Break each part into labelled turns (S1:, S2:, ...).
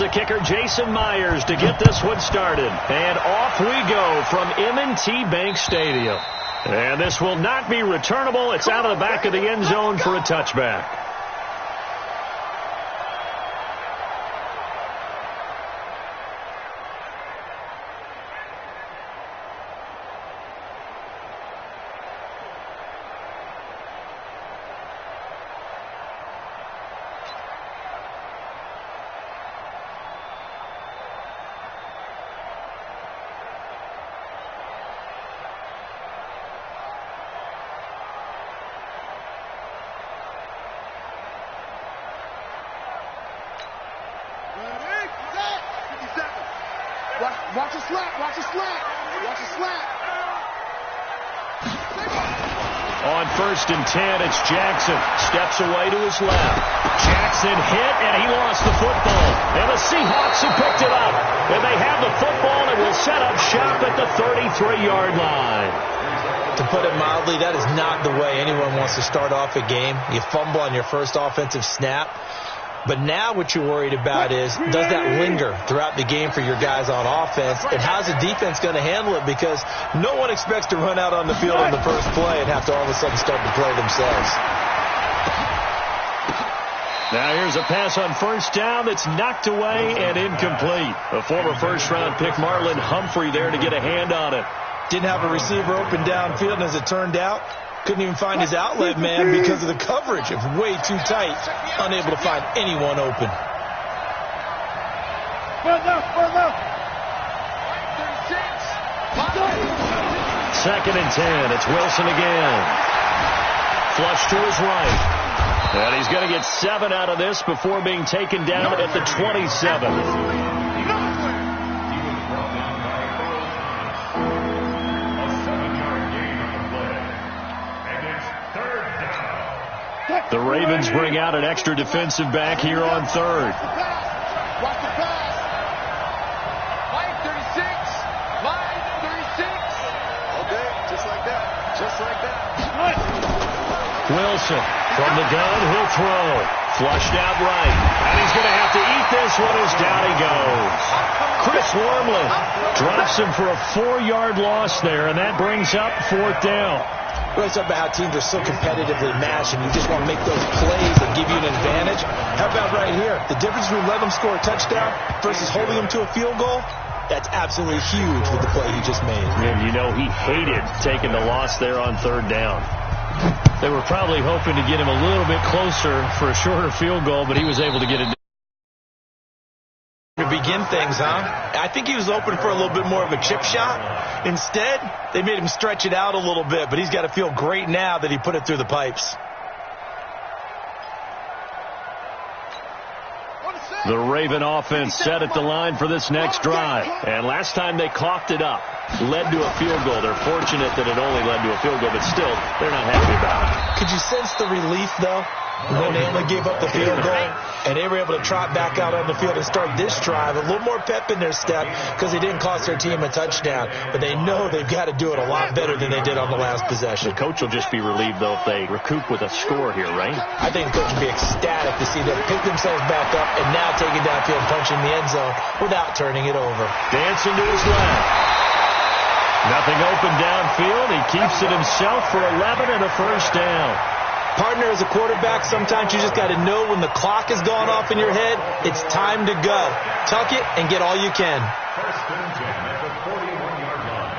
S1: the kicker, Jason Myers, to get this one started. And off we go from M&T Bank Stadium. And this will not be returnable. It's out of the back of the end zone for a touchback.
S2: Watch a slap, watch a slap, watch a slap.
S1: On 1st and 10, it's Jackson. Steps away to his left. Jackson hit, and he lost the football. And the Seahawks have picked it up. And they have the football and will set up shop at the 33-yard line.
S3: To put it mildly, that is not the way anyone wants to start off a game. You fumble on your first offensive snap. But now what you're worried about is, does that linger throughout the game for your guys on offense? And how's the defense going to handle it? Because no one expects to run out on the field on the first play and have to all of a sudden start to play themselves.
S1: Now here's a pass on 1st down that's knocked away and incomplete. A former first-round pick, Marlon Humphrey, there to get a hand on it.
S3: Didn't have a receiver open downfield, and as it turned out, couldn't even find his outlet man because of the coverage. It was way too tight, unable to find anyone open.
S1: 2nd and 10. It's Wilson again. Flush to his right. And he's going to get 7 out of this before being taken down at the 27. The Ravens bring out an extra defensive back here on 3rd.
S2: Watch the pass. Line 36. Line 36. Okay, just like that. Just like that.
S1: Wilson from the gun. He'll throw. Flushed out right. And he's going to have to eat this one as down he goes. Chris Wormley drops him for a 4-yard loss there, and that brings up 4th down.
S3: Really talk about how teams are so competitively matched and you just want to make those plays that give you an advantage. How about right here? The difference between letting them score a touchdown versus holding them to a field goal, that's absolutely huge with the play he just made.
S1: And you know he hated taking the loss there on 3rd down. They were probably hoping to get him a little bit closer for a shorter field goal, but he was able to get it.
S3: To begin things, huh? I think he was open for a little bit more of a chip shot. Instead, they made him stretch it out a little bit, but he's got to feel great now that he put it through the pipes.
S1: The Raven offense set at the line for this next drive. And last time they coughed it up, led to a field goal. They're fortunate that it only led to a field goal, but still, they're not happy about it.
S3: Could you sense the relief, though? When they only gave up the field goal, and they were able to trot back out on the field and start this drive. A little more pep in their step because they didn't cost their team a touchdown. But they know they've got to do it a lot better than they did on the last possession.
S1: The coach will just be relieved, though, if they recoup with a score here, right?
S3: I think the coach will be ecstatic to see them pick themselves back up and now take it downfield and punch in the end zone without turning it over.
S1: Dancing to his left. Nothing open downfield. He keeps it himself for 11 and a 1st down.
S3: Partner, as a quarterback, sometimes you just got to know when the clock has gone off in your head, it's time to go. Tuck it and get all you can.
S4: 1st and 10 at the 41-yard line.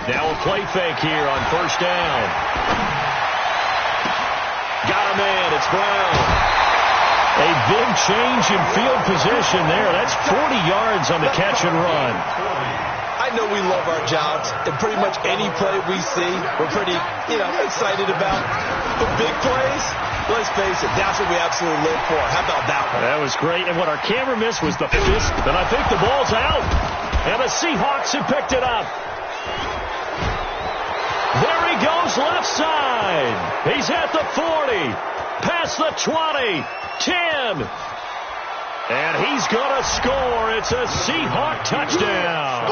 S1: Now a play fake here on 1st down. Got a man. It's Brown. A big change in field position there. That's 40 yards on the catch and run.
S3: I know we love our jobs, and pretty much any play we see, we're pretty, excited about. The big plays, let's face it, that's what we absolutely live for. How about that one?
S1: That was great. And what our camera missed was the fist, and I think the ball's out. Seahawks have picked it up. There he goes left side. He's at the 40. Past the 20. 10. And he's going to score. It's a Seahawk touchdown.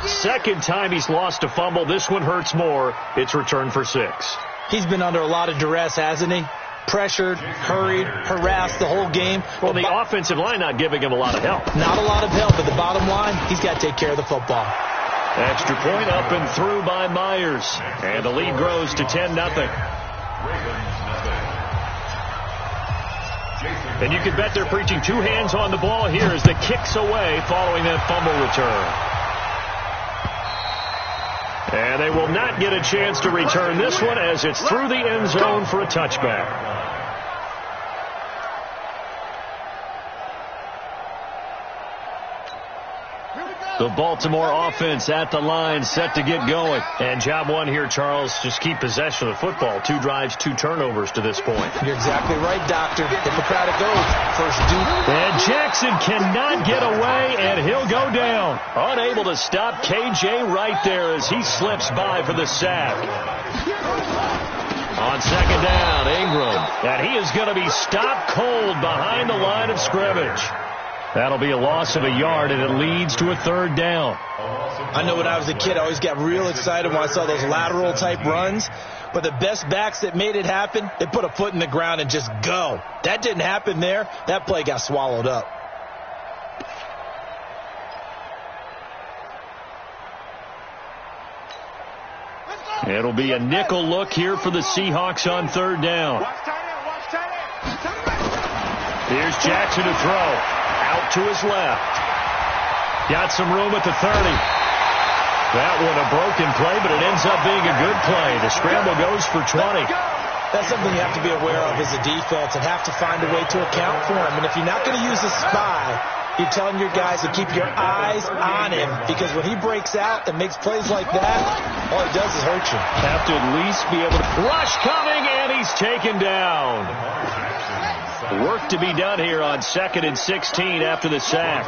S1: Second time he's lost a fumble. This one hurts more. It's returned for 6.
S3: He's been under a lot of duress, hasn't he? Pressured, hurried, harassed the whole game.
S1: Well, the offensive line not giving him a lot of help.
S3: Not a lot of help, but the bottom line, he's got to take care of the football.
S1: Extra point up and through by Myers. And the lead grows to 10-0. And you can bet they're preaching 2 hands on the ball here as the kick's away following that fumble return. And they will not get a chance to return this one as it's through the end zone for a touchback. The Baltimore offense at the line, set to get going. And job one here, Charles, just keep possession of the football. 2 drives, 2 turnovers to this point.
S3: You're exactly right, Doctor. Hippocratic oath. First due.
S1: And Jackson cannot get away, and he'll go down. Unable to stop KJ right there as he slips by for the sack. On second down, Ingram. And he is going to be stopped cold behind the line of scrimmage. That'll be a loss of a yard, and it leads to a 3rd down.
S3: I know when I was a kid, I always got real excited when I saw those lateral-type runs. But the best backs that made it happen, they put a foot in the ground and just go. That didn't happen there. That play got swallowed up.
S1: It'll be a nickel look here for the Seahawks on 3rd down. Here's Jackson to throw. Out to his left. Got some room at the 30. That one a broken play, but it ends up being a good play. The scramble goes for 20.
S3: That's something you have to be aware of as a defense and have to find a way to account for him. And if you're not going to use a spy, you're telling your guys to keep your eyes on him, because when he breaks out and makes plays like that, all he does is hurt you.
S1: Have to at least be able to rush coming, and he's taken down. Work to be done here on 2nd and 16 after the sack.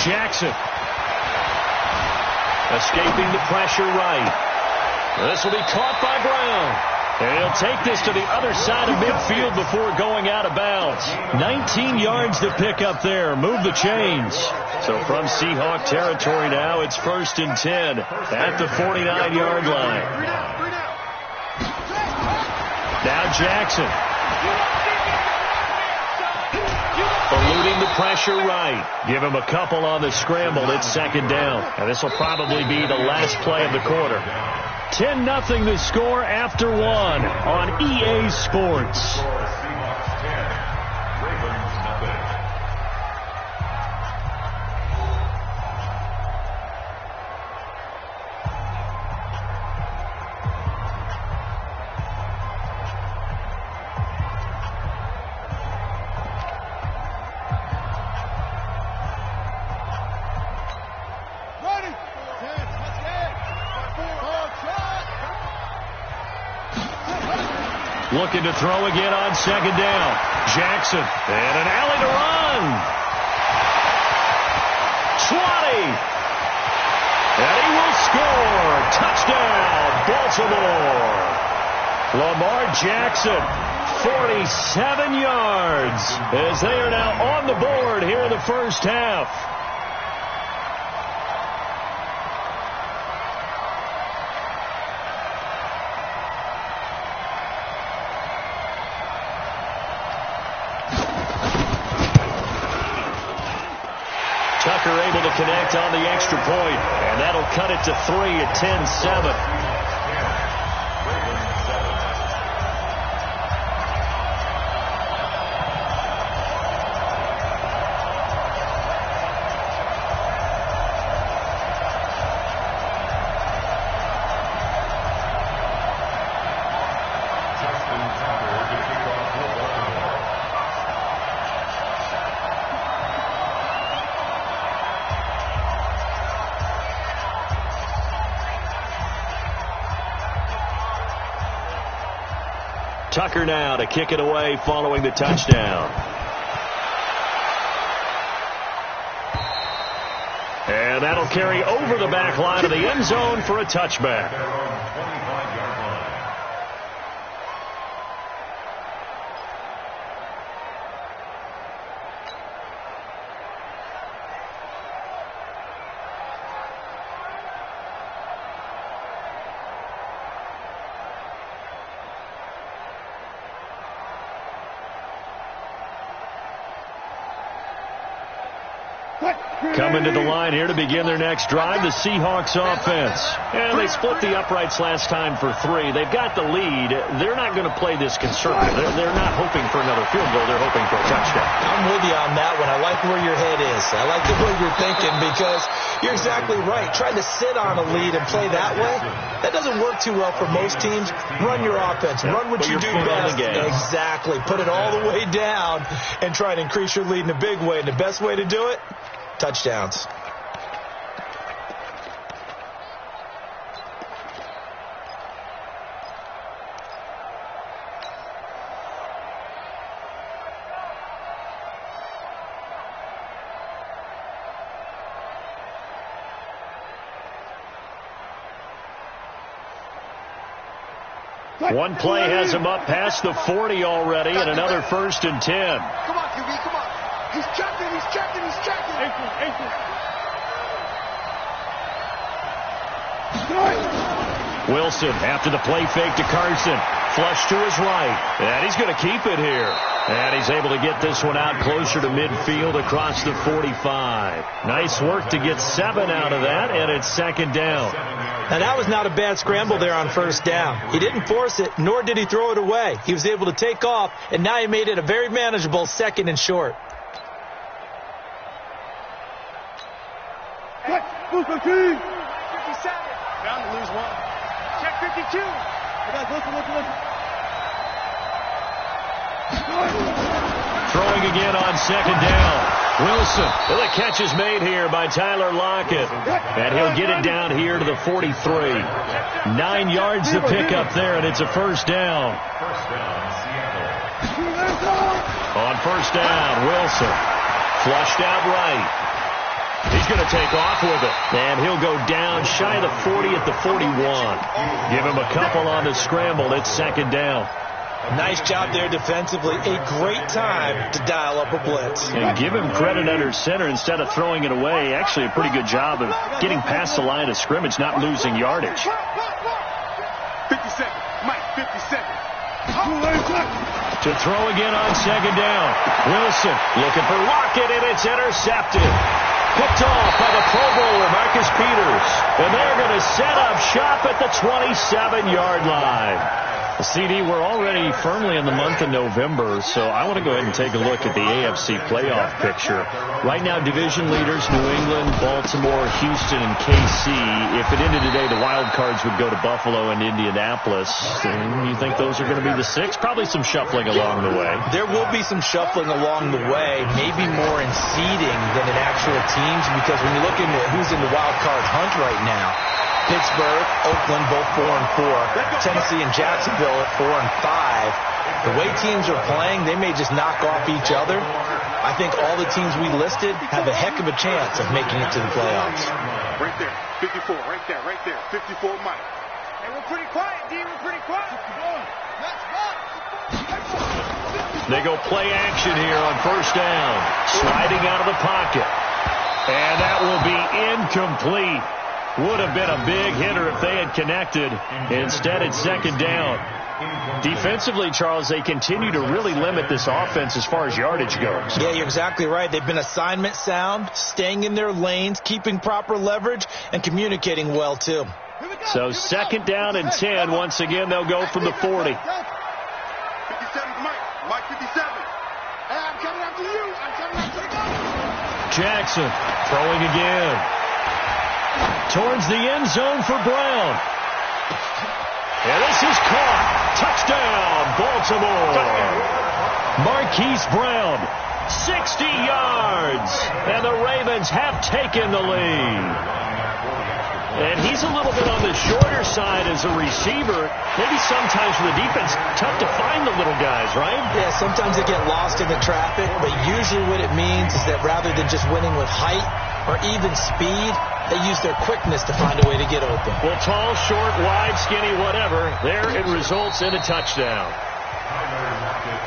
S1: Jackson. Escaping the pressure right. This will be caught by Brown. And he'll take this to the other side of midfield before going out of bounds. 19 yards to pick up there. Move the chains. So from Seahawk territory now, it's 1st and 10 at the 49-yard line. Now Jackson. Eluding the pressure right. Give him a couple on the scramble. It's 2nd down. And this will probably be the last play of the quarter. 10-0 the score after 1 on EA Sports. Looking to throw again on 2nd down. Jackson. And an alley to run. 20. And he will score. Touchdown, Baltimore. Lamar Jackson, 47 yards, as they are now on the board here in the first half. Tucker able to connect on the extra point, and that'll cut it to 3 at 10-7. Tucker now to kick it away following the touchdown. And that'll carry over the back line of the end zone for a touchback. Coming to the line here to begin their next drive, the Seahawks offense. And they split the uprights last time for 3. They've got the lead. They're not going to play this conservative. They're not hoping for another field goal. They're hoping for a touchdown.
S3: I'm with you on that one. I like where your head is. I like the way you're thinking because you're exactly right. Trying to sit on a lead and play that way, that doesn't work too well for most teams. Run your offense. Run what you do best. Exactly. Put it all the way down and try to increase your lead in a big way. And the best way to do it, touchdowns.
S1: One play has him up past the 40 already, and another 1st and 10.
S2: Come on, QB, come on. He's checking, he's checking, he's checking.
S1: Wilson after the play fake to Carson. Flush to his right. And he's going to keep it here. And he's able to get this one out closer to midfield across the 45. Nice work to get 7 out of that, and it's 2nd down.
S3: Now, that was not a bad scramble there on 1st down. He didn't force it, nor did he throw it away. He was able to take off, and now he made it a very manageable 2nd and short.
S2: Check 57. Bound to lose 1. Check 52.
S1: Throwing again on 2nd down. Wilson. Well, the catch is made here by Tyler Lockett. And he'll get it down here to the 43. 9 yards to pick up there, and it's a 1st down. On 1st down, Wilson. Flushed out right. He's going to take off with it. And he'll go down shy of the 40 at the 41. Give him a couple on the scramble. It's 2nd down.
S3: Nice job there defensively. A great time to dial up a blitz.
S1: And give him credit under center instead of throwing it away. Actually a pretty good job of getting past the line of scrimmage, not losing yardage.
S2: 50 seconds. Mike, 50 seconds.
S1: To throw again on 2nd down. Wilson looking for Lockett, and it's intercepted. Picked off by the Pro Bowler, Marcus Peters. And they're going to set up shop at the 27-yard line. CD, we're already firmly in the month of November, so I want to go ahead and take a look at the AFC playoff picture. Right now, division leaders, New England, Baltimore, Houston, and KC. If it ended today, the wild cards would go to Buffalo and Indianapolis. And you think those are going to be the 6? Probably some shuffling along the way.
S3: There will be some shuffling along the way, maybe more in seeding than in actual teams, because when you look into who's in the wild card hunt right now, Pittsburgh, Oakland, both 4-4. Tennessee and Jacksonville at 4-5. The way teams are playing, they may just knock off each other. I think all the teams we listed have a heck of a chance of making it to the playoffs.
S2: Right there, 54, right there, 54, Mike. Hey, we're pretty quiet, D, we're pretty quiet.
S1: They go play action here on 1st down. Sliding out of the pocket. And that will be incomplete. Would have been a big hitter if they had connected. Instead, it's 2nd down. Defensively, Charles, they continue to really limit this offense as far as yardage goes.
S3: Yeah, you're exactly right. They've been assignment sound, staying in their lanes, keeping proper leverage, and communicating well, too.
S1: So 2nd down and 10. Once again, they'll go from the 40.
S2: 57, Mike 57. Hey, I'm coming after you. I'm coming after you.
S1: Jackson throwing again. Towards the end zone for Brown. And this is caught. Touchdown, Baltimore. Marquise Brown, 60 yards. And the Ravens have taken the lead. And he's a little bit on the shorter side as a receiver. Maybe sometimes for the defense, tough to find the little guys, right?
S3: Yeah, sometimes they get lost in the traffic, but usually what it means is that rather than just winning with height or even speed, they use their quickness to find a way to get open.
S1: Well, tall, short, wide, skinny, whatever, there it results in a touchdown.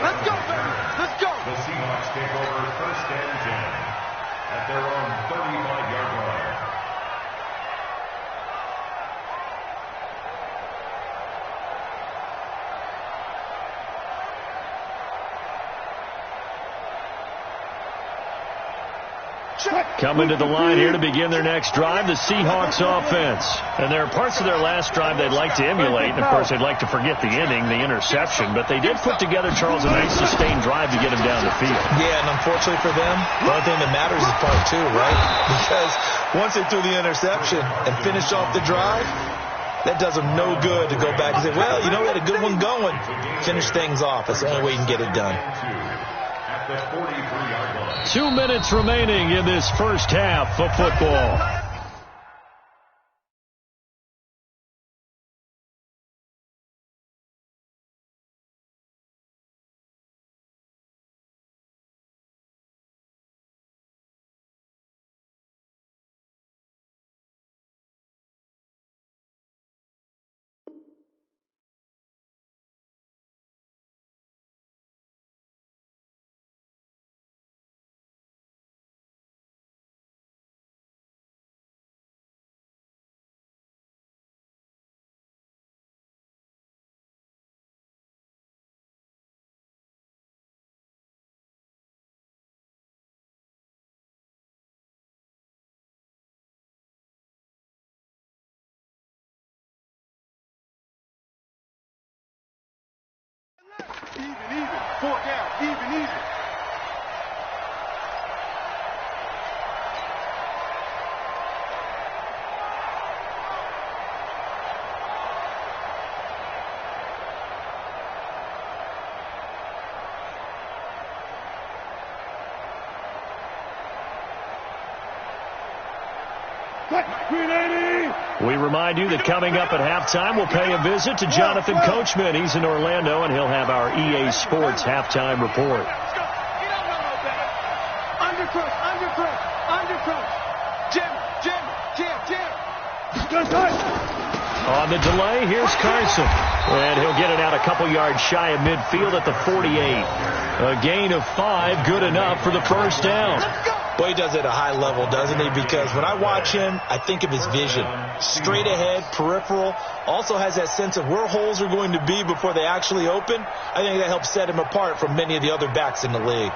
S2: Let's go, baby. Let's go.
S4: The Seahawks take over 1st and 10 at their own 35-yard line.
S1: Coming to the line here to begin their next drive, the Seahawks offense. And there are parts of their last drive they'd like to emulate, and of course they'd like to forget the ending, the interception, but they did put together, Charles, a nice sustained drive to get him down the field.
S3: Yeah, and unfortunately for them, the only thing that matters is part 2, right? Because once they threw the interception and finished off the drive, that does them no good to go back and say, well, you know, we had a good one going. Finish things off. That's the only way you can get it done.
S4: At the 43-yard line.
S1: 2 minutes remaining in this first half of football.
S2: Even. 4 down. Even.
S1: We remind you that coming up at halftime, we'll pay a visit to Jonathan Coachman. He's in Orlando, and he'll have our EA Sports halftime report.
S2: Jim.
S1: On the delay, here's Carson. And he'll get it out a couple yards shy of midfield at the 48. A gain of 5, good enough for the first down.
S3: Well, he does it at a high level, doesn't he? Because when I watch him, I think of his vision. Straight ahead, peripheral. Also has that sense of where holes are going to be before they actually open. I think that helps set him apart from many of the other backs in the league.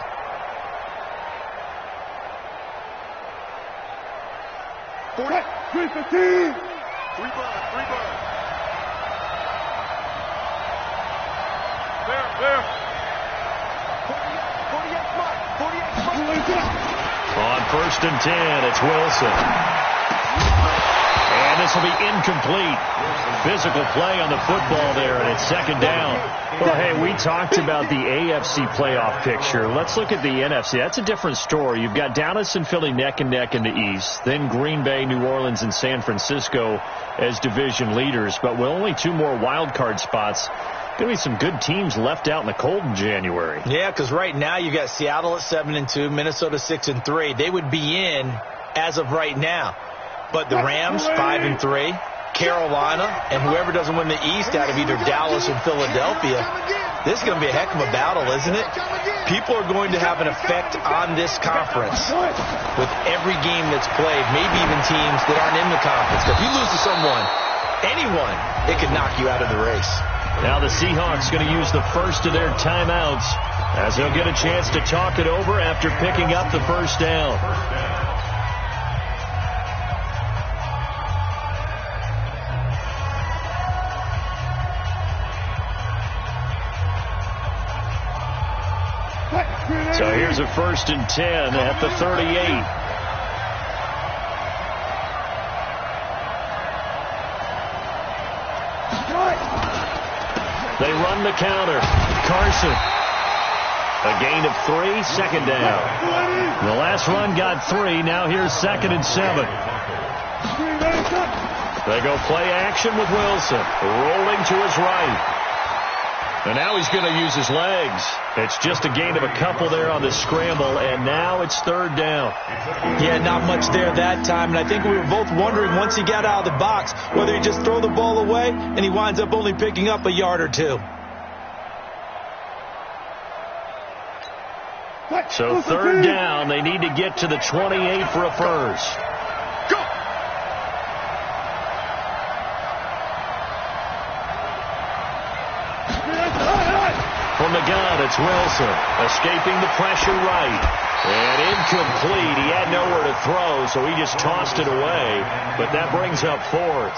S2: Three bud. There. 48 smart.
S1: On 1st and 10, it's Wilson. And this will be incomplete. Physical play on the football there, and it's 2nd down. Well, hey, we talked about the AFC playoff picture. Let's look at the NFC. That's a different story. You've got Dallas and Philly neck and neck in the East. Then Green Bay, New Orleans, and San Francisco as division leaders. But with only 2 more wild card spots, going to be some good teams left out in the cold in January.
S3: Yeah, because right now you got Seattle at 7-2, Minnesota 6-3. They would be in as of right now. But the Rams 5-3, Carolina, and whoever doesn't win the East out of either Dallas or Philadelphia, this is going to be a heck of a battle, isn't it? People are going to have an effect on this conference with every game that's played, maybe even teams that aren't in the conference. If you lose to someone, anyone, it could knock you out of the race.
S1: Now the Seahawks going to use the first of their timeouts as they'll get a chance to talk it over after picking up the first down. So here's a 1st and 10 at the 38. They run the counter. Carson. A gain of 3, 2nd down. The last run got 3. Now here's 2nd and 7. They go play action with Wilson, rolling to his right. And now he's going to use his legs. It's just a gain of a couple there on the scramble, and now it's third down.
S3: Yeah, not much there that time, and I think we were both wondering once he got out of the box whether he'd just throw the ball away, and he winds up only picking up a yard or two.
S1: So third down, they need to get to the 28 for a first. From the gun, it's Wilson, escaping the pressure right. And incomplete. He had nowhere to throw, so he just tossed it away. But that brings up fourth.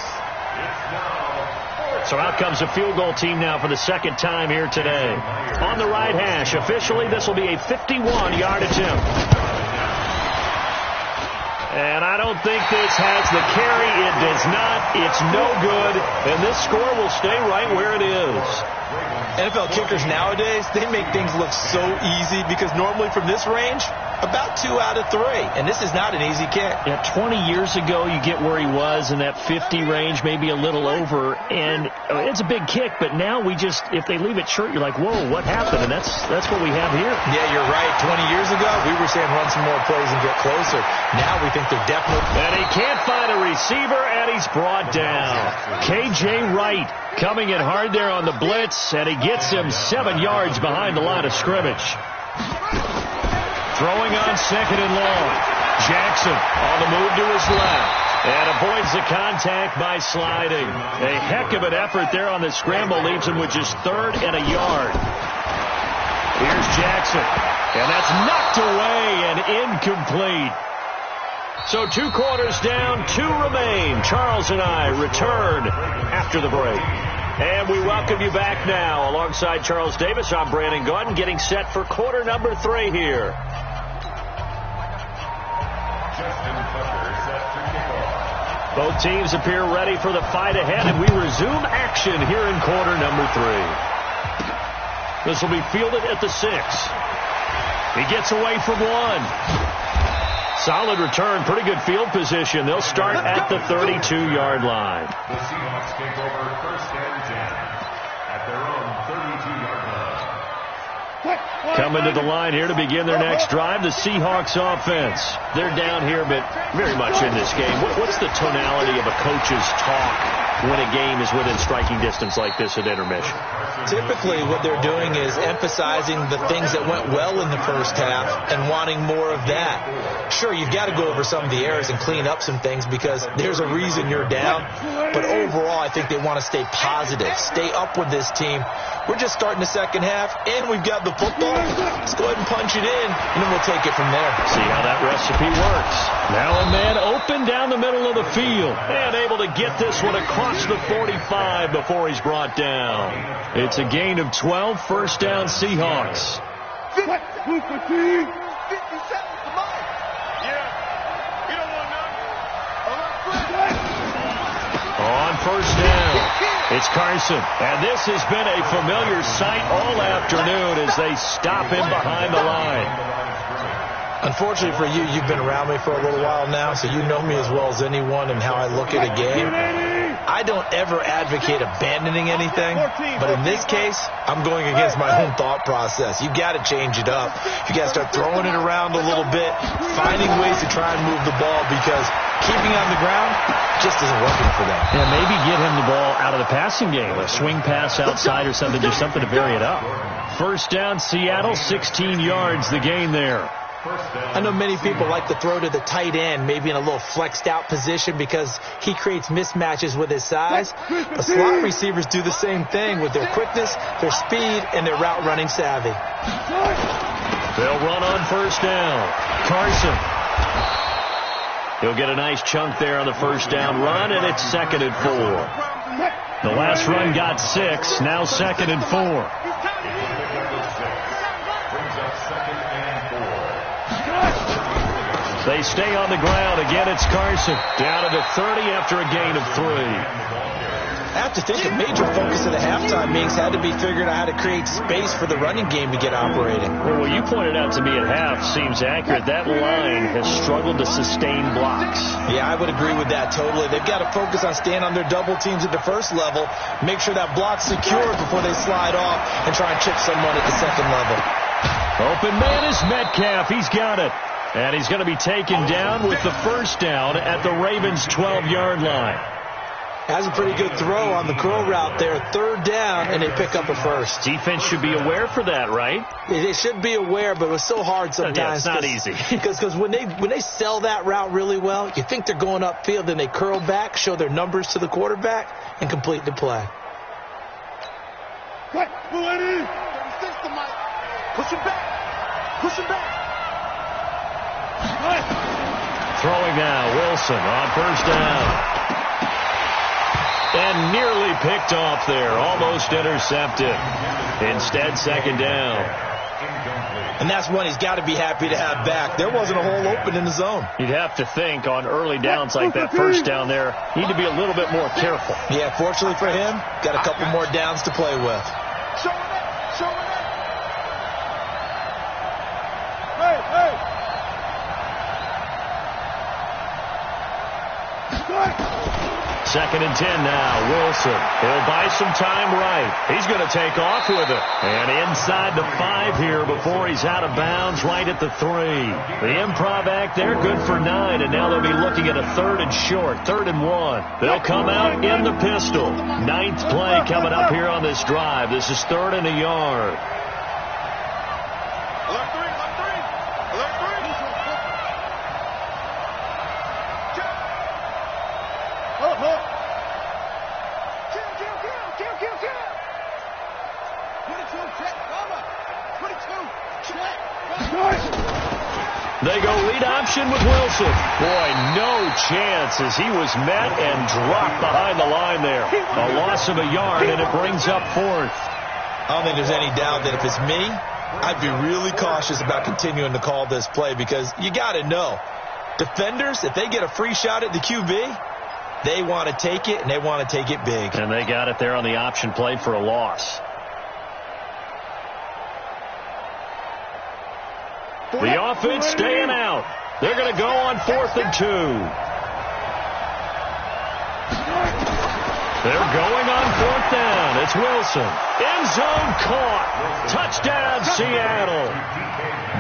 S1: So out comes a field goal team now for the second time here today. On the right hash, officially this will be a 51-yard attempt. And I don't think this has the carry. It does not. It's no good. And this score will stay right where it is.
S3: NFL kickers nowadays, they make things look so easy because normally from this range, about 2 out of 3. And this is not an easy kick.
S1: Yeah, 20 years ago, you get where he was in that 50 range, maybe a little over. And it's a big kick, but now we just, if they leave it short, you're like, whoa, what happened? And that's what we have here.
S3: Yeah, you're right. 20 years ago, we were saying run some more plays and get closer. Now we think they're definitely.
S1: And he can't find a receiver, and he's brought down. K.J. Wright coming in hard there on the blitz, and he gets him 7 yards behind the line of scrimmage. Throwing on second and long. Jackson on the move to his left. And avoids the contact by sliding. A heck of an effort there on the scramble. Leaves him with just third and a yard. Here's Jackson. And that's knocked away and incomplete. So 2 quarters down, 2 remain. Charles and I return after the break. And we welcome you back now. Alongside Charles Davis, I'm Brandon Gaudin, getting set for quarter number 3 here. Both teams appear ready for the fight ahead, and we resume action here in quarter number 3. This will be fielded at the 6. He gets away from 1. Solid return, pretty good field position. They'll start at the 32-yard line.
S4: The Seahawks take over first and 10 at their own 32-yard line.
S1: Coming to the line here to begin their next drive, the Seahawks offense. They're down here, but very much in this game. What's the tonality of a coach's talk when a game is within striking distance like this at intermission?
S3: Typically, what they're doing is emphasizing the things that went well in the first half and wanting more of that. Sure, you've got to go over some of the errors and clean up some things because there's a reason you're down. But overall, I think they want to stay positive, stay up with this team. We're just starting the second half, and we've got the football. Let's go ahead and punch it in, and then we'll take it from there.
S1: See how that recipe works. Now a man open down the middle of the field, and able to get this one across the 45 before he's brought down. It's a gain of 12, first down Seahawks.
S2: 57 to mine. Yeah, we don't want none.
S1: On first down, it's Carson. And this has been a familiar sight all afternoon as they stop him behind the line.
S3: Unfortunately for you, you've been around me for a little while now, so you know me as well as anyone and how I look at a game. I don't ever advocate abandoning anything, but in this case, I'm going against my own thought process. You've got to change it up. You got to start throwing it around a little bit, finding ways to try and move the ball because keeping on the ground just isn't working for them.
S1: Yeah, maybe get him the ball out of the passing game, a swing pass outside or something, just something to vary it up. First down, Seattle, 16 yards, the gain there.
S3: I know many people like to throw to the tight end, maybe in a little flexed out position because he creates mismatches with his size. But slot receivers do the same thing with their quickness, their speed, and their route running savvy.
S1: They'll run on first down. Carson. He'll get a nice chunk there on the first down run, and it's second and 4. The last run got 6, now second and 4. They stay on the ground. Again, it's Carson. Down to the 30 after a gain of 3.
S3: I have to think a major focus of the halftime meetings had to be figuring out how to create space for the running game to get operating.
S1: Well, what you pointed out to me at half seems accurate. That line has struggled to sustain blocks.
S3: Yeah, I would agree with that totally. They've got to focus on staying on their double teams at the first level, make sure that block's secured before they slide off and try and chip someone at the second level.
S1: Open man is Metcalf. He's got it. And he's going to be taken down with the first down at the Ravens' 12-yard line.
S3: Has a pretty good throw on the curl route there. Third down, and they pick up a first.
S1: Defense should be aware for that, right?
S3: They should be aware, but it was so hard sometimes.
S1: Yeah, it's not easy.
S3: Because when they sell that route really well, you think they're going upfield, then they curl back, show their numbers to the quarterback, and complete the play.
S2: Push him back. Push him back.
S1: Throwing now, Wilson on first down. And nearly picked off there. Almost intercepted. Instead, second down.
S3: And that's one he's got to be happy to have back. There wasn't a hole open in the zone.
S1: You'd have to think on early downs like that first down there, need to be a little bit more careful.
S3: Yeah, fortunately for him, got a couple more downs to play with.
S2: Show him that. Show him that. Hey.
S1: Second and 10 now. Wilson. He'll buy some time right. He's going to take off with it. And inside the 5 here before he's out of bounds right at the 3. The improv act there, good for 9. And now they'll be looking at a 3rd and short. 3rd and 1. They'll come out in the pistol. 9th play coming up here on this drive. This is 3rd and a yard.
S2: Alert 3.
S1: They go lead option with Wilson. Boy, no chance as he was met and dropped behind the line there. A loss of a yard, and it brings up 4th.
S3: I don't think there's any doubt that if it's me, I'd be really cautious about continuing to call this play because you got to know, defenders, if they get a free shot at the QB, they want to take it, and they want to take it big.
S1: And they got it there on the option play for a loss. The offense staying out. They're going to go on 4th and 2. They're going on 4th down. It's Wilson. End zone caught. Touchdown, Seattle.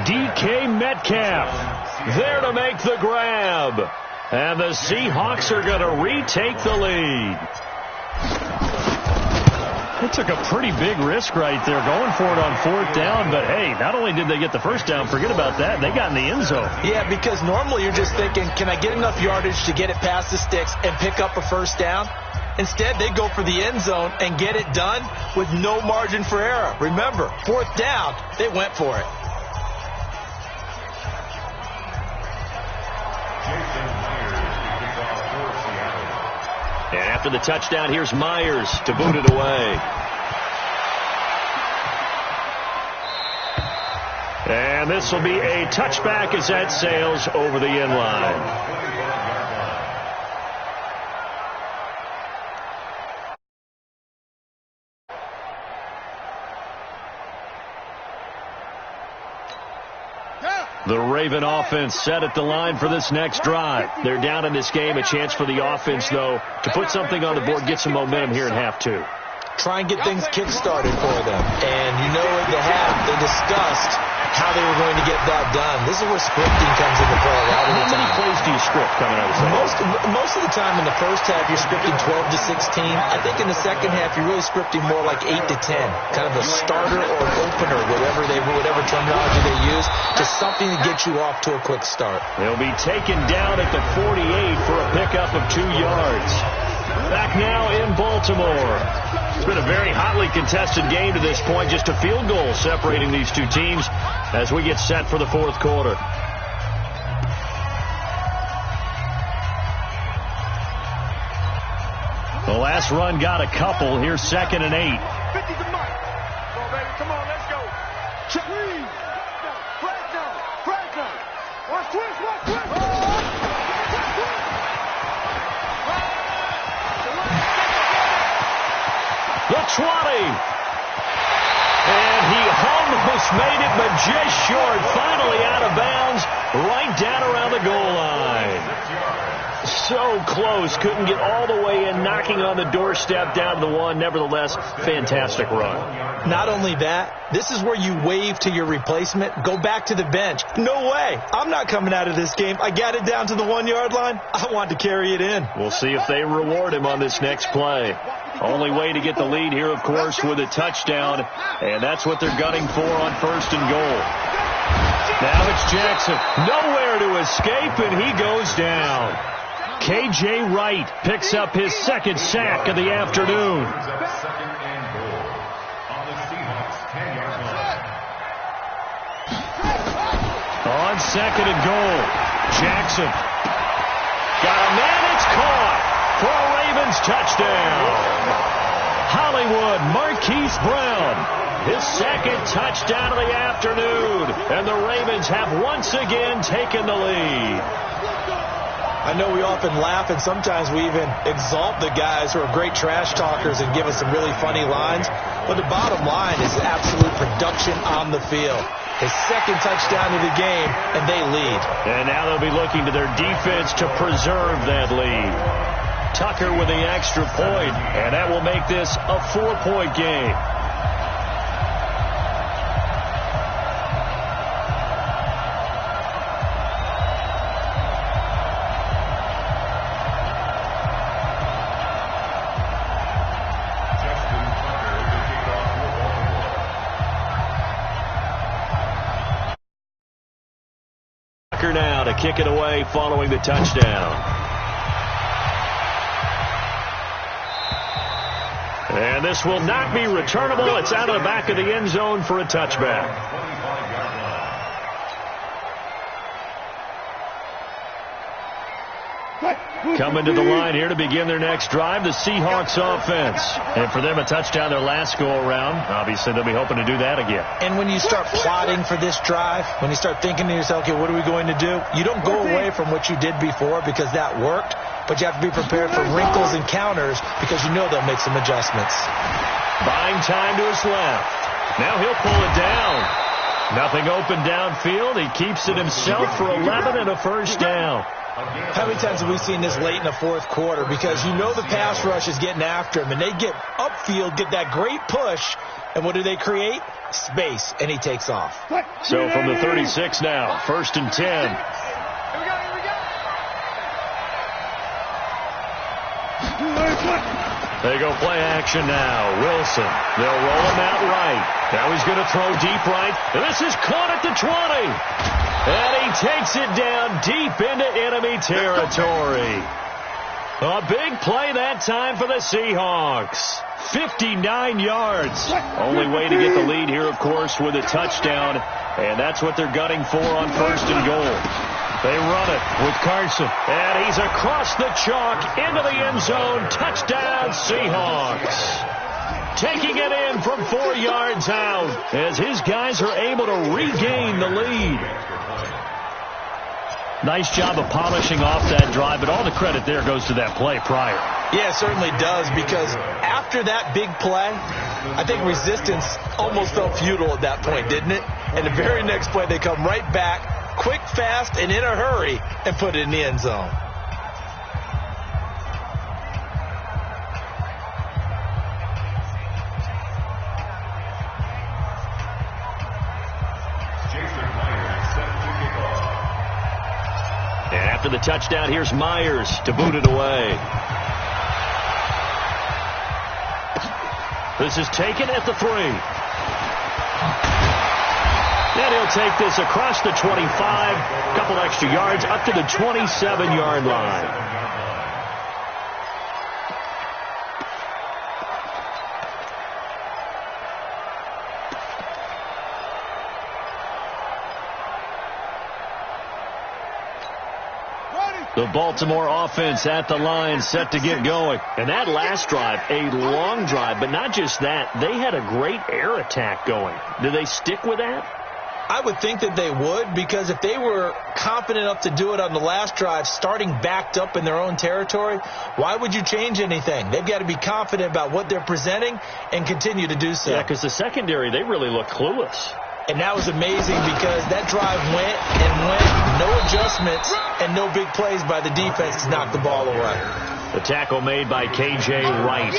S1: DK Metcalf there to make the grab. And the Seahawks are going to retake the lead. They took a pretty big risk right there going for it on 4th down. But, hey, not only did they get the first down, forget about that, they got in the end zone.
S3: Yeah, because normally you're just thinking, can I get enough yardage to get it past the sticks and pick up a first down? Instead, they go for the end zone and get it done with no margin for error. Remember, 4th down, they went for it.
S1: And after the touchdown, here's Myers to boot it away. And this will be a touchback as that sails over the end line. The Raven offense set at the line for this next drive. They're down in this game. A chance for the offense, though, to put something on the board, get some momentum here in half 2.
S3: Try and get things kick-started for them. And you know at the half, they discussed how they were going to get that done. This is where scripting comes into play a lot of the time.
S1: How many plays do you script coming out of the
S3: Most of the time in the first half, you're scripting 12 to 16. I think in the second half, you're really scripting more like 8 to 10. Kind of a starter or an opener, whatever terminology they use, just something to get you off to a quick start.
S1: They'll be taken down at the 48 for a pickup of 2 yards. Back now in Baltimore. It's been a very hotly contested game to this point. Just a field goal separating these two teams as we get set for the 4th quarter. The last run got a couple. Here's 2nd and 8.
S2: 50's a mark. Come on, baby. Come on, let's go. Check. Flag down. Watch twist.
S1: And he almost made it, but just short. Finally out of bounds, right down around the goal line. So close. Couldn't get all the way in, knocking on the doorstep down to the one. Nevertheless, fantastic run.
S3: Not only that, this is where you wave to your replacement, go back to the bench. No way. I'm not coming out of this game. I got it down to the 1-yard line. I want to carry it in.
S1: We'll see if they reward him on this next play. Only way to get the lead here, of course, with a touchdown. And that's what they're gunning for on 1st and goal. Now it's Jackson. Nowhere to escape, and he goes down. K.J. Wright picks up his 2nd sack of the afternoon. On 2nd and goal, Jackson. Got a man, it's caught for a Ravens touchdown. Hollywood Marquise Brown, his 2nd touchdown of the afternoon. And the Ravens have once again taken the lead.
S3: I know we often laugh, and sometimes we even exalt the guys who are great trash talkers and give us some really funny lines. But the bottom line is absolute production on the field. His 2nd touchdown of the game, and they lead.
S1: And now they'll be looking to their defense to preserve that lead. Tucker with the extra point, and that will make this a 4-point game. Now to kick it away following the touchdown. And this will not be returnable. It's out of the back of the end zone for a touchback. Coming to the line here to begin their next drive, the Seahawks offense. And for them, a touchdown their last go-around. Obviously, they'll be hoping to do that again.
S3: And when you start plotting for this drive, when you start thinking to yourself, okay, what are we going to do? You don't go away from what you did before because that worked, but you have to be prepared for wrinkles and counters because you know they'll make some adjustments.
S1: Buying time to his left. Now he'll pull it down. Nothing open downfield. He keeps it himself for 11 and a 1st down.
S3: How many times have we seen this late in the 4th quarter? Because you know the pass rush is getting after him, and they get upfield, get that great push, and what do they create? Space, and he takes off.
S1: So from the 36 now, 1st and 10. They go play action now. Wilson. They'll roll him out right. Now he's going to throw deep right. And this is caught at the 20. And he takes it down deep into enemy territory. A big play that time for the Seahawks. 59 yards. Only way to get the lead here, of course, with a touchdown. And that's what they're gunning for on 1st and goal. They run it with Carson. And he's across the chalk into the end zone. Touchdown, Seahawks. Taking it in from 4 yards out as his guys are able to regain the lead. Nice job of polishing off that drive, but all the credit there goes to that play prior.
S3: Yeah, it certainly does, because after that big play, I think resistance almost felt futile at that point, didn't it? And the very next play, they come right back, quick, fast, and in a hurry, and put it in the end zone.
S1: And after the touchdown, here's Myers to boot it away. This is taken at the 3. And he'll take this across the 25, a couple extra yards, up to the 27-yard line. The Baltimore offense at the line, set to get going. And that last drive, a long drive, but not just that. They had a great air attack going. Do they stick with that?
S3: I would think that they would, because if they were confident enough to do it on the last drive, starting backed up in their own territory, why would you change anything? They've got to be confident about what they're presenting and continue to do so.
S1: Yeah, because the secondary, they really look clueless.
S3: And that was amazing because that drive went and went, no adjustments and no big plays by the defense to knock the ball away.
S1: The tackle made by K.J. Wright.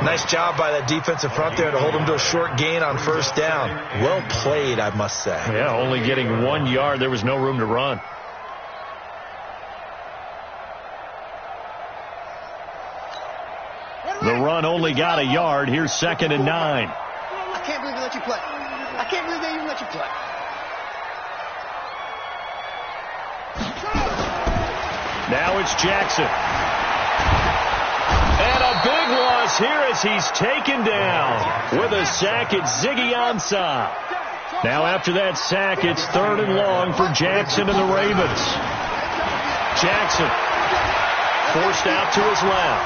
S3: Nice job by that defensive front there to hold him to a short gain on first down. Well played, I must say.
S1: Yeah, only getting 1 yard. There was no room to run. The run only got a yard. Here's 2nd and 9.
S2: I can't believe they let you play. I can't believe they even let you play.
S1: Now it's Jackson. And a big loss here as he's taken down. With a sack, it's Ziggy Ansah. Now after that sack, it's 3rd and long for Jackson and the Ravens. Jackson forced out to his left.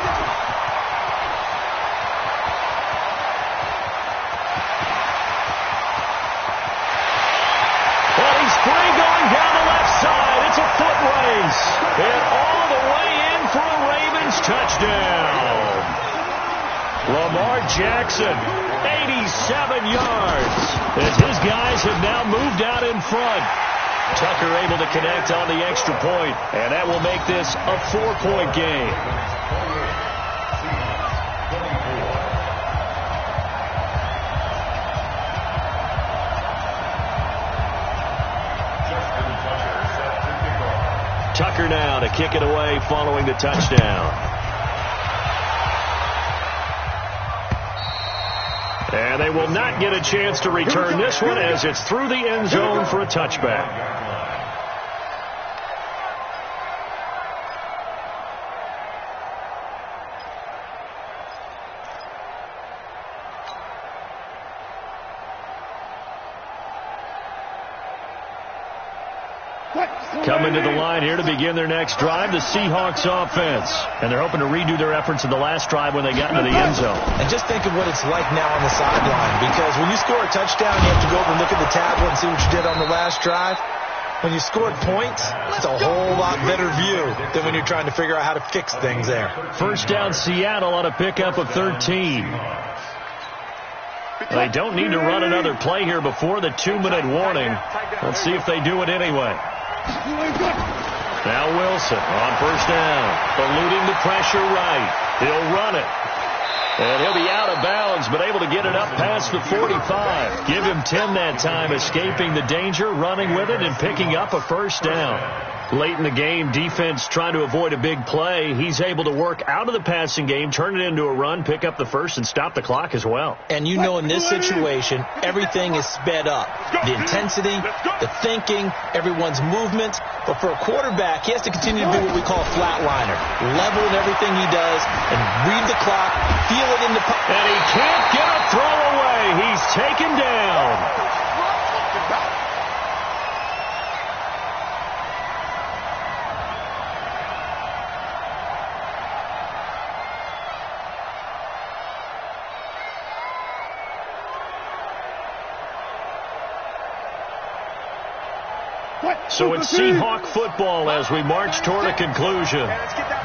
S1: Well, he's free going down the left side. It's a foot race. And all the way in for a Ravens touchdown. Lamar Jackson, 87 yards. As his guys have now moved out in front. Tucker able to connect on the extra point, and that will make this a 4-point game. Tucker now to kick it away following the touchdown. And they will not get a chance to return this one as it's through the end zone for a touchback. Coming to the line here to begin their next drive, the Seahawks offense. And they're hoping to redo their efforts in the last drive when they got into the end zone.
S3: And just think of what it's like now on the sideline, because when you score a touchdown, you have to go over and look at the tablet and see what you did on the last drive. When you scored points, it's a whole lot better view than when you're trying to figure out how to fix things there.
S1: First down, Seattle on a pickup of 13. They don't need to run another play here before the 2-minute warning. Let's see if they do it anyway. Now Wilson on first down, eluding the pressure right. He'll run it. And he'll be out of bounds, but able to get it up past the 45. Give him 10 that time, escaping the danger, running with it, and picking up a first down. Late in the game, defense trying to avoid a big play. He's able to work out of the passing game, turn it into a run, pick up the first, and stop the clock as well.
S3: And you know in this situation, everything is sped up. The intensity, the thinking, everyone's movement. But for a quarterback, he has to continue to do what we call a flatliner. Level in everything he does and read the clock, feel it in the pocket.
S1: And he can't get a throw away. He's taken down. So it's Seahawk football as we march toward a conclusion.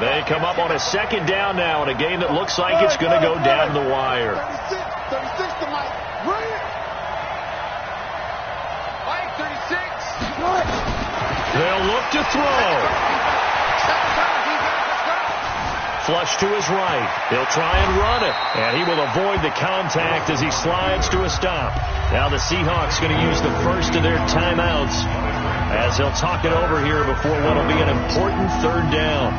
S1: They come up on a second down now in a game that looks like it's going to go down the wire.
S2: 36 to Mike. Bring it. Mike, 36.
S1: They'll look to throw. Flush to his right. He'll try and run it. And he will avoid the contact as he slides to a stop. Now the Seahawks going to use the first of their timeouts as they'll talk it over here before what will be an important third down.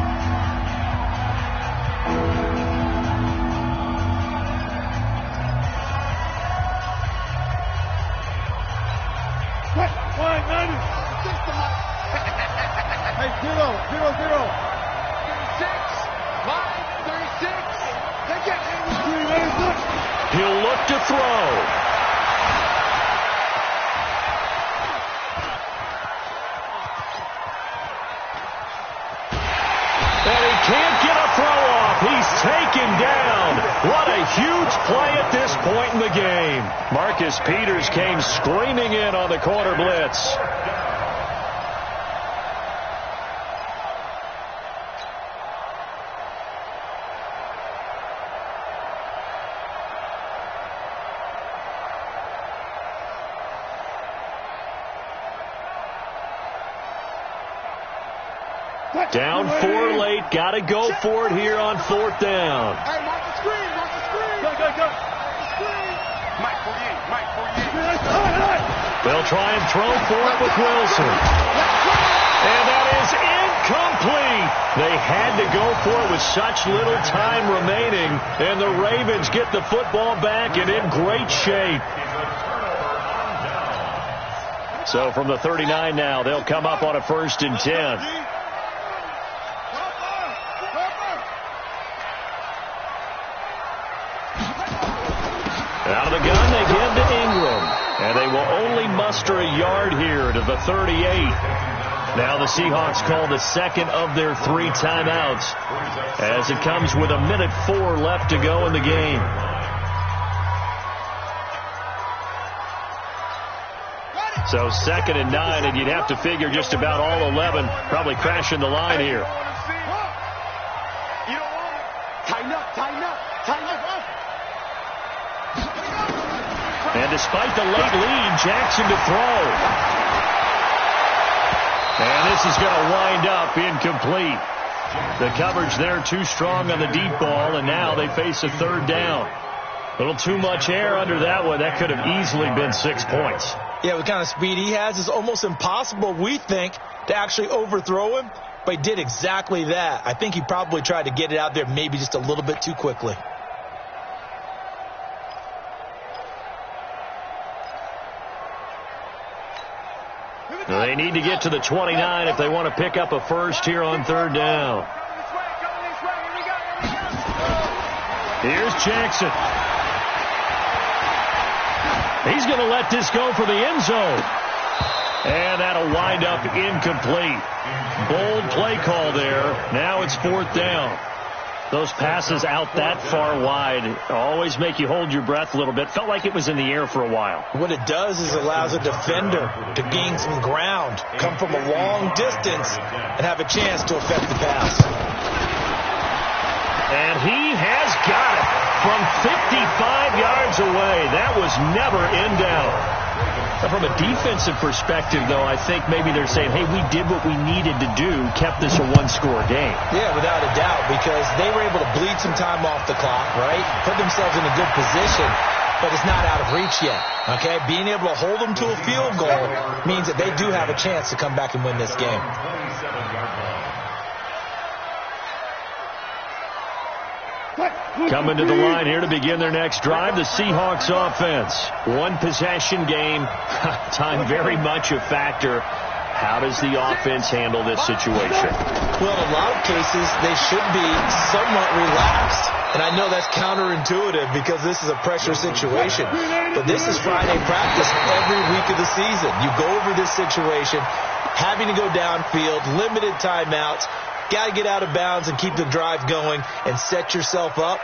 S2: Hey, 0-0-0. 36. Line 36. They get it.
S1: He'll look to throw. Can't get a throw off. He's taken down. What a huge play at this point in the game. Marcus as Peters came screaming in on the corner blitz. Down 4 late. Got to go for it here on 4th down.
S2: Hey, mark the screen, mark the screen. Go. Mark the screen. Mike for you.
S1: They'll try and throw for it with Wilson. And that is incomplete. They had to go for it with such little time remaining. And the Ravens get the football back and in great shape. So from the 39 now, they'll come up on a 1st and 10. Out of the gun, they give to Ingram. And they will only muster a yard here to the 38. Now the Seahawks call the second of their 3 timeouts as it comes with 1:04 left to go in the game. So 2nd and 9, and you'd have to figure just about all 11 probably crashing the line here.
S2: Tighten up.
S1: And despite the late lead, Jackson to throw. And this is going to wind up incomplete. The coverage there too strong on the deep ball, and now they face a 3rd down. A little too much air under that one. That could have easily been 6 points.
S3: Yeah, what kind of speed he has is almost impossible, we think, to actually overthrow him. But he did exactly that. I think he probably tried to get it out there maybe just a little bit too quickly.
S1: They need to get to the 29 if they want to pick up a first here on 3rd down. Here's Jackson. He's going to let this go for the end zone. And that'll wind up incomplete. Bold play call there. Now it's 4th down. Those passes out that far wide always make you hold your breath a little bit. Felt like it was in the air for a while.
S3: What it does is allows a defender to gain some ground, come from a long distance, and have a chance to affect the pass.
S1: And he has got it from 55 yards away. That was never in doubt. From a defensive perspective, though, I think maybe they're saying, hey, we did what we needed to do, kept this a 1-score game.
S3: Yeah, without a doubt, because they were able to bleed some time off the clock, right? Put themselves in a good position, but it's not out of reach yet, okay? Being able to hold them to a field goal means that they do have a chance to come back and win this game.
S1: Coming to the line here to begin their next drive, the Seahawks offense. 1-possession game. Time very much a factor. How does the offense handle this situation?
S3: Well, in a lot of cases, they should be somewhat relaxed. And I know that's counterintuitive because this is a pressure situation. But this is Friday practice every week of the season. You go over this situation, having to go downfield, limited timeouts. Got to get out of bounds and keep the drive going and set yourself up.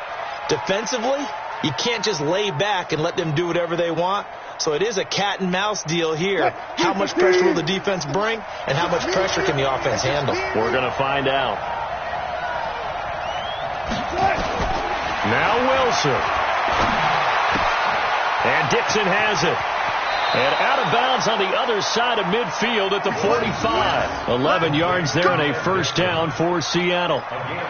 S3: Defensively, you can't just lay back and let them do whatever they want. So it is a cat and mouse deal here. How much pressure will the defense bring and how much pressure can the offense handle?
S1: We're going to find out. Now Wilson. And Dixon has it. And out of bounds on the other side of midfield at the 45. 11 yards there and a 1st down for Seattle.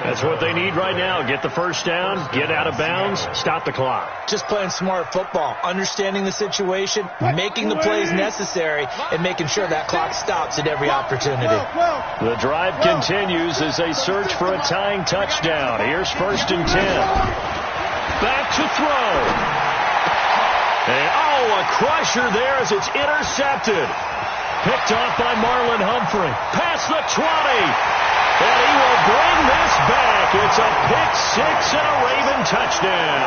S1: That's what they need right now. Get the 1st down, get out of bounds, stop the clock.
S3: Just playing smart football, understanding the situation, making the plays necessary, and making sure that clock stops at every opportunity.
S1: The drive continues as they search for a tying touchdown. Here's 1st and 10. Back to throw. And, a crusher there as it's intercepted. Picked off by Marlon Humphrey. Past the 20. And he will bring this back. It's a pick 6 and a Raven touchdown.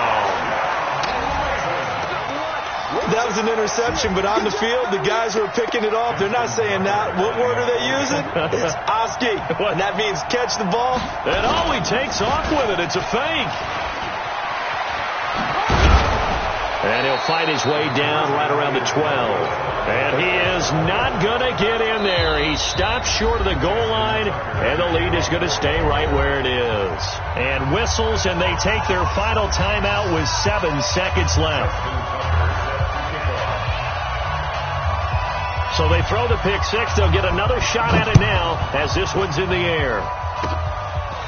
S3: That was an interception, but on the field, the guys who are picking it off, they're not saying that. What word are they using? It's Oski. And that means catch the ball.
S1: And he takes off with it. It's a fake. And he'll fight his way down right around the 12. And he is not going to get in there. He stops short of the goal line, and the lead is going to stay right where it is. And whistles, and they take their final timeout with 7 seconds left. So they throw the pick six. They'll get another shot at it now as this one's in the air.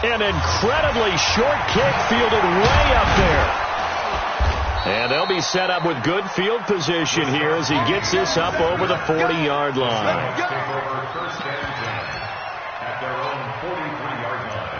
S1: An incredibly short kick fielded way up there. And they'll be set up with good field position here as he gets this up over the 40-yard line.
S4: First and 10 at their own 43-yard line.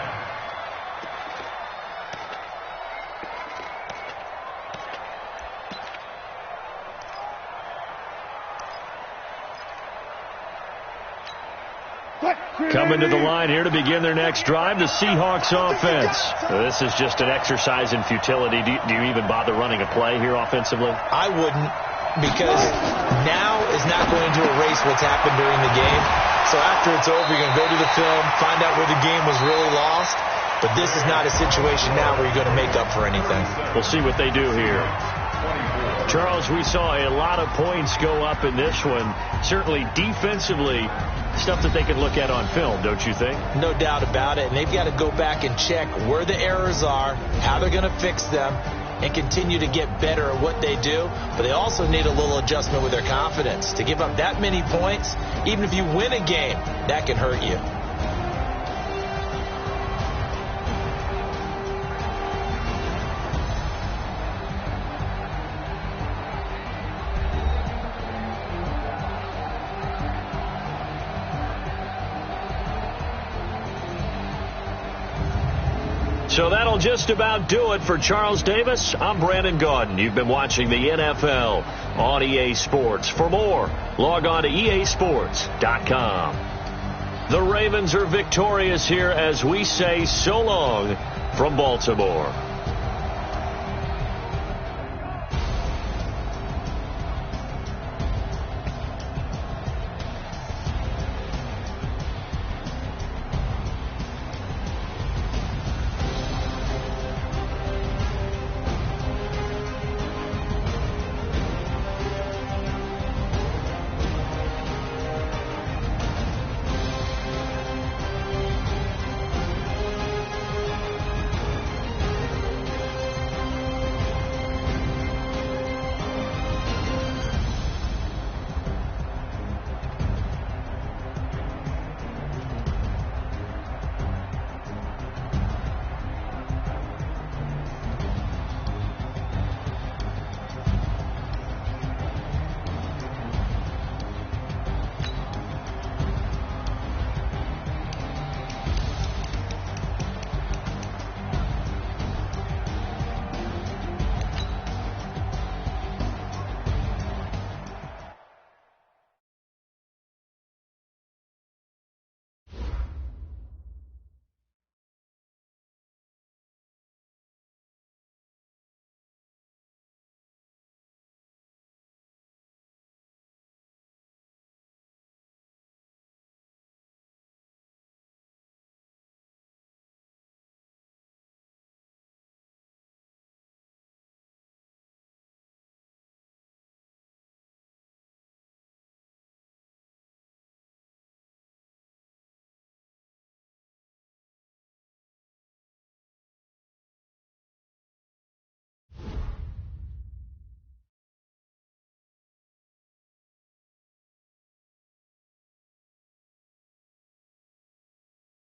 S1: Coming to the line here to begin their next drive, the Seahawks offense. This is just an exercise in futility. Do you even bother running a play here offensively?
S3: I wouldn't, because now is not going to erase what's happened during the game. So after it's over, you're going to go to the film, find out where the game was really lost. But this is not a situation now where you're going to make up for anything.
S1: We'll see what they do here. Charles, we saw a lot of points go up in this one. Certainly defensively, stuff that they can look at on film, don't you think?
S3: No doubt about it. And they've got to go back and check where the errors are, how they're going to fix them, and continue to get better at what they do. But they also need a little adjustment with their confidence. To give up that many points, even if you win a game, that can hurt you.
S1: So that'll just about do it for Charles Davis. I'm Brandon Gaudin. You've been watching the NFL on EA Sports. For more, log on to easports.com. The Ravens are victorious here as we say so long from Baltimore.